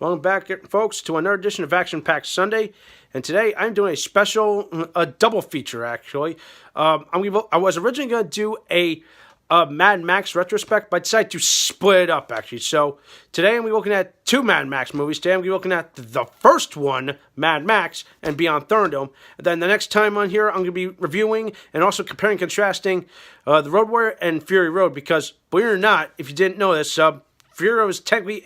Welcome back, folks, to another edition of Action Packed Sunday. And today I'm doing a special, a double feature, actually. I was originally going to do a Mad Max retrospect, but I decided to split it up, actually. So today I'm going to be looking at two Mad Max movies. Today I'm going to be looking at the first one, Mad Max, and Beyond Thunderdome. And then the next time on here, I'm going to be reviewing and also comparing and contrasting The Road Warrior and Fury Road. Because, believe it or not, if you didn't know this, Fury Road is technically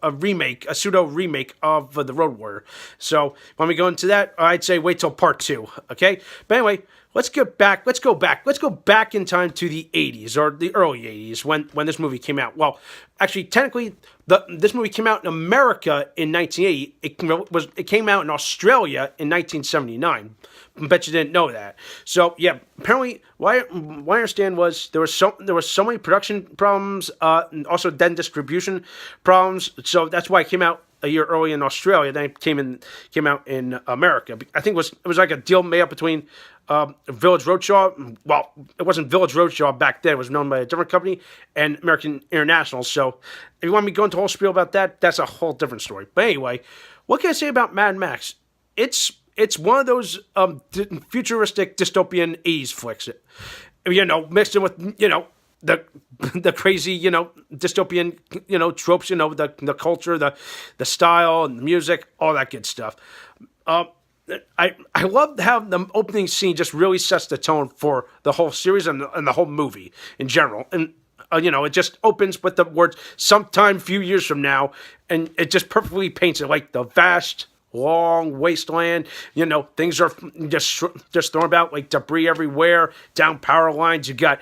a remake, a pseudo-remake of The Road Warrior. So, when we go into that, I'd say wait till part 2, okay? But anyway, let's go back in time to the 80s, or the early 80s, when this movie came out. Well, actually, technically, this movie came out in America in 1980. It came out in Australia in 1979. I bet you didn't know that. So yeah, apparently, what I understand was there was so many production problems, and also then distribution problems. So that's why it came out a year early in Australia. Then it came out in America. I think it was like a deal made up between Village Roadshaw. Well, it wasn't Village Roadshaw back then. It was known by a different company, and American International. So if you want me to go into a whole spiel about that, that's a whole different story. But anyway, what can I say about Mad Max? It's one of those futuristic dystopian 80s flicks, mixed in with, the crazy, dystopian, tropes, the culture, the style, and the music, all that good stuff. I love how the opening scene just really sets the tone for the whole series and the whole movie in general. And, it just opens with the words, sometime few years from now, and it just perfectly paints it like the vast, long wasteland. Things are just thrown about like debris everywhere, down power lines. You got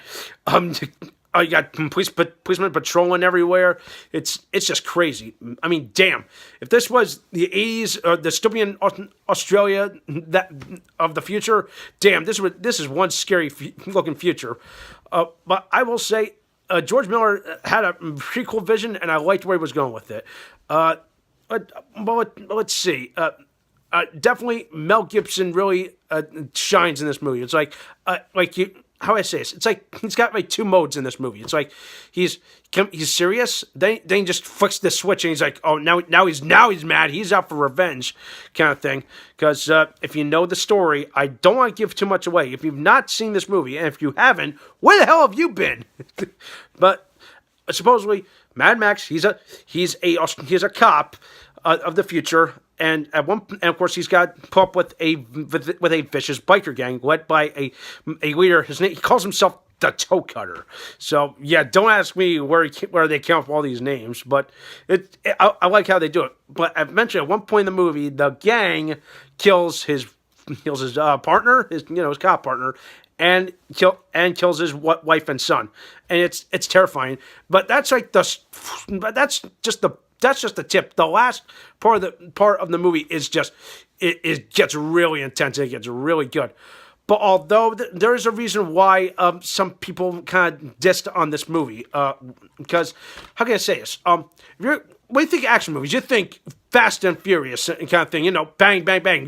policemen patrolling everywhere. It's just crazy. I mean, damn! If this was the 80s or the dystopian Australia of the future, damn, this is one scary looking future. But I will say, George Miller had a pretty cool vision, and I liked where he was going with it. Let's see. Definitely, Mel Gibson really shines in this movie. It's how I say this? It's like he's got like two modes in this movie. It's like he's serious, then he just flicks the switch and he's like, oh, now he's mad. He's out for revenge, kind of thing. Because if you know the story, I don't want to give too much away. If you've not seen this movie, and if you haven't, where the hell have you been? But supposedly, Mad Max, he's a cop of the future, and of course he's got put up with a vicious biker gang led by a leader. His name, he calls himself the Toe Cutter. So yeah, don't ask me where they came up with all these names, but I like how they do it. But I've mentioned at one point in the movie, the gang kills his partner, his cop partner, and kills his wife and son, and it's terrifying. But that's just the tip. The last part of the movie is just it gets really intense. It gets really good. But although there is a reason why some people kind of dissed on this movie, because how can I say this? When you think of action movies, you think Fast and Furious and kind of thing, bang, bang, bang,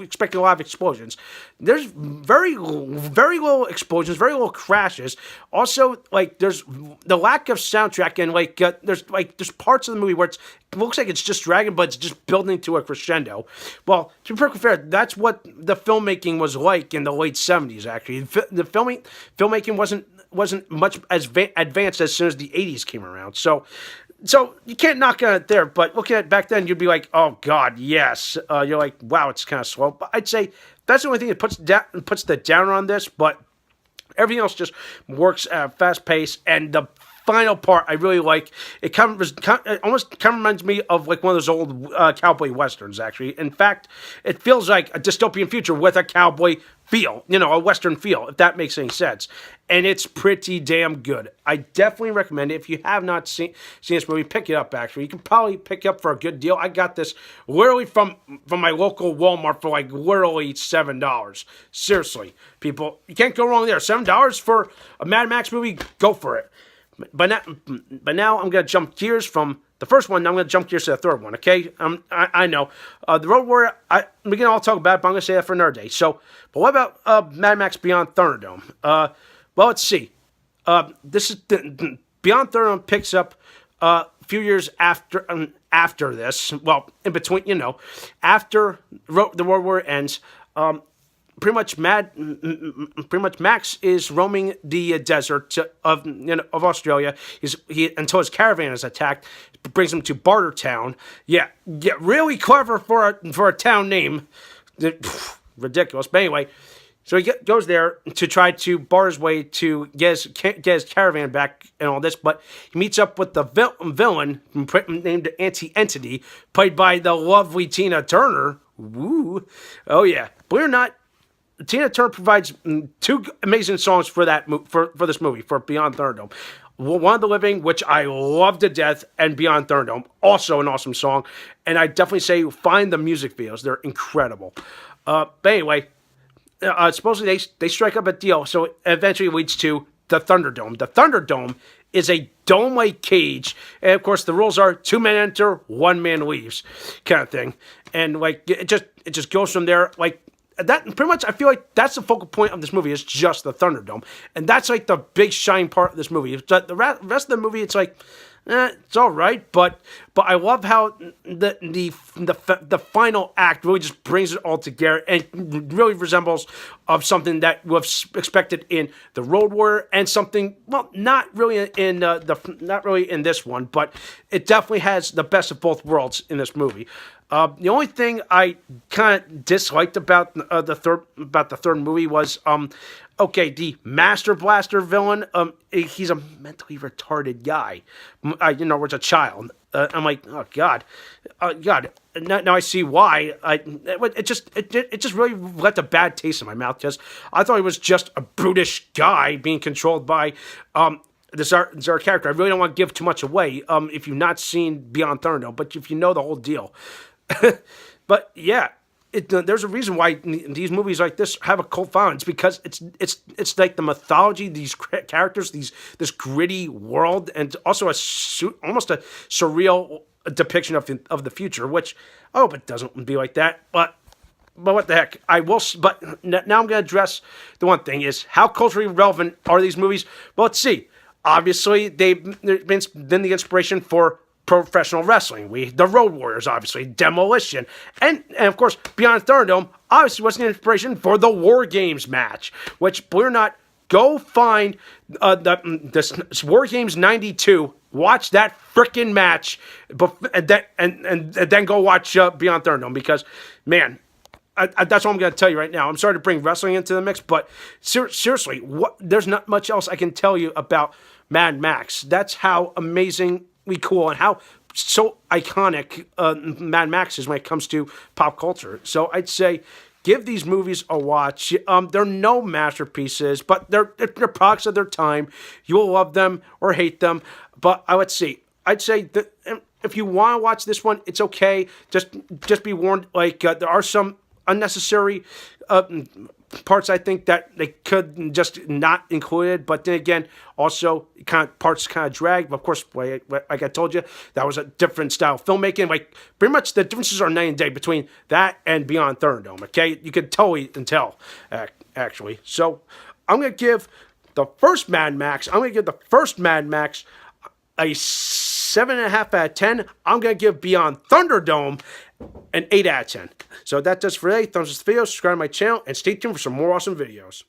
expecting a lot of explosions. There's very little explosions, very little crashes. Also, there's the lack of soundtrack, and there's parts of the movie where it looks like it's just dragging, but it's just building to a crescendo. Well, to be perfectly fair, that's what the filmmaking was like in the late 70s, actually. The filmmaking wasn't much as advanced as soon as the 80s came around. So you can't knock on it there, but looking at it back then, you'd be like, oh, God, yes. You're like, wow, it's kind of slow. But I'd say that's the only thing that puts the downer on this, but everything else just works at a fast pace, and the final part I really like. It almost reminds me of like one of those old cowboy westerns, actually. In fact, it feels like a dystopian future with a cowboy feel, a western feel, if that makes any sense. And it's pretty damn good. I definitely recommend it. If you have not seen this movie, pick it up, actually. You can probably pick it up for a good deal. I got this literally from my local Walmart for like literally $7. Seriously, people, you can't go wrong there. $7 for a Mad Max movie, go for it. But now I'm going to jump gears from the first one. Now I'm going to jump gears to the third one, okay? I know. The Road Warrior, we can all talk about it, but I'm going to say that for another day. So, but what about Mad Max Beyond Thunderdome? Well, let's see. This is Beyond Thunderdome picks up few years after this, well, in between, after the World War ends, pretty much Max is roaming the desert of Australia. Until his caravan is attacked, brings him to Bartertown. Yeah, really clever for a town name. Ridiculous, but anyway. So he goes there to try to bar his way to get his caravan back and all this, but he meets up with the villain named Anti-Entity, played by the lovely Tina Turner. Woo! Oh yeah, believe it or not, Tina Turner provides two amazing songs for this movie, for Beyond Thunderdome. One of the Living, which I love to death, and Beyond Thunderdome, also an awesome song. And I definitely say find the music videos; they're incredible. But anyway. Supposedly they strike up a deal, so it eventually leads to the Thunderdome. The Thunderdome is a dome-like cage, and of course the rules are 2 men enter, 1 man leaves, kind of thing. And like it just goes from there. Like that, pretty much. I feel like that's the focal point of this movie is just the Thunderdome, and that's like the big shining part of this movie. The rest of the movie, it's like. It's all right, but I love how the final act really just brings it all together and really resembles of something that was expected in the Road Warrior and something not really in this one, but it definitely has the best of both worlds in this movie. The only thing I kind of disliked about the third movie was okay, the Master Blaster villain, he's a mentally retarded guy. Was a child. I'm like, oh God. Now I see why. It just really left a bad taste in my mouth. I thought he was just a brutish guy being controlled by this our character. I really don't want to give too much away if you've not seen Beyond Thunderdome, but if you know the whole deal. But yeah. There's a reason why these movies like this have a cult following. It's because it's like the mythology, these characters, this gritty world, and also almost a surreal depiction of the future. Which I hope it doesn't be like that. But what the heck? I will. But now I'm going to address the one thing: is how culturally relevant are these movies? Well, let's see. Obviously, they've been the inspiration for professional wrestling. The Road Warriors, obviously, Demolition, and of course, Beyond Thunderdome obviously was an inspiration for the War Games match, which, believe it or not, go find this War Games 92, watch that freaking match, and then go watch Beyond Thunderdome, because, man, that's all I'm going to tell you right now. I'm sorry to bring wrestling into the mix, but seriously, there's not much else I can tell you about Mad Max. That's how amazingly cool and how so iconic Mad Max is when it comes to pop culture. So I'd say give these movies a watch. They're no masterpieces, but they're products of their time. You will love them or hate them. But I'd say that if you want to watch this one, it's okay. Just be warned. Like there are some unnecessary parts I think that they could just not include it, but then again, also parts kind of drag. But of course, like I told you, that was a different style of filmmaking. Like pretty much the differences are night and day between that and Beyond Thunderdome. Okay, you could totally tell actually. So I'm gonna give the first Mad Max. A 7.5 out of 10. I'm gonna give Beyond Thunderdome an 8 out of 10. So that does for today. Thumbs up the video, subscribe to my channel, and stay tuned for some more awesome videos.